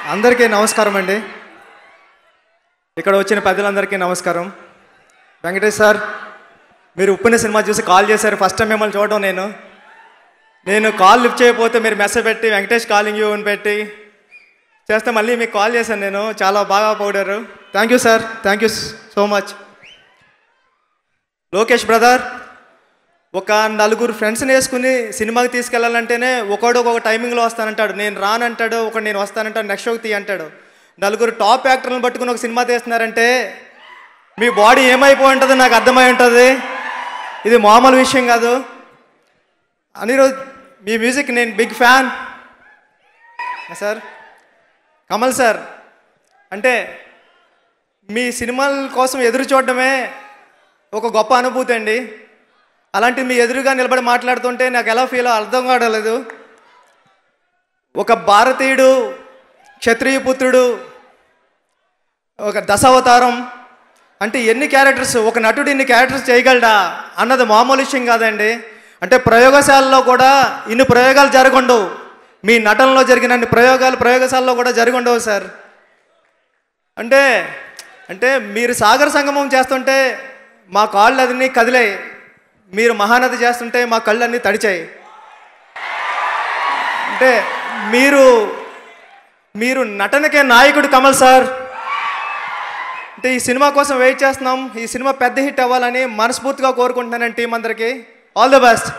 అందరికీ నమస్కారం అండి. ఇక్కడ వచ్చిన పెద్దలందరికీ నమస్కారం. వెంకటేష్ సార్, మీరు ఉప్పుని సినిమా చూసి కాల్ చేశారు. ఫస్ట్ టైం మిమ్మల్ని చూడడం నేను కాల్ లిఫ్ట్ చేయకపోతే మీరు మెసేజ్ పెట్టి వెంకటేష్ కాలింగ్ యూ అని పెట్టి చేస్తే మళ్ళీ మీకు కాల్ చేశాను. నేను చాలా బాగా పొగిడారు. Thank you sir, thank you so much. Lokesh brother, ఒక నలుగురు ఫ్రెండ్స్ని వేసుకుని సినిమాకి తీసుకెళ్ళాలంటేనే ఒకడు ఒక టైమింగ్లో వస్తానంటాడు, నేను రానంటాడు, ఒకడు నేను వస్తానంటాడు, నెక్స్ట్ షోకి తీ అంటాడు. నలుగురు టాప్ యాక్టర్లను పట్టుకుని ఒక సినిమా తీస్తున్నారంటే మీ బాడీ ఏమైపోయి ఉంటుందో నాకు అర్థమై ఉంటుంది. ఇది మామూలు విషయం కాదు. అనిరుద్, మీ మ్యూజిక్ నేను big fan sir. Kamal sir, అంటే మీ సినిమాల కోసం ఎదురు చూడడమే ఒక గొప్ప అనుభూతి అండి. అలాంటి మీ ఎదురుగా నిలబడి మాట్లాడుతుంటే నాకు ఎలా ఫీల్ అర్థం కావట్లేదు. ఒక భారతీయుడు, క్షత్రియ పుత్రుడు, ఒక దశావతారం అంటే ఎన్ని క్యారెక్టర్స్, ఒక నటుడు ఇన్ని క్యారెక్టర్స్ చేయగలడా అన్నది మామూలు విషయం కాదండి. అంటే ప్రయోగశాలలో కూడా ఇన్ని ప్రయోగాలు జరగండవు. మీ నటనలో జరిగిన అన్ని ప్రయోగాలు ప్రయోగశాలలో కూడా జరగండవు సార్. అంటే మీరు సాగర సంగమం చేస్తుంటే మా కాళ్ళు అదిని కదిలాయి, మీరు మహానది చేస్తుంటే మా కళ్ళన్నీ తడిచాయి. అంటే మీరు నటనకే నాయకుడు కమల్ సార్. అంటే ఈ సినిమా కోసం వెయిట్ చేస్తున్నాం. ఈ సినిమా పెద్ద హిట్ అవ్వాలని మనస్ఫూర్తిగా కోరుకుంటున్నాను టీం అందరికీ. All the best.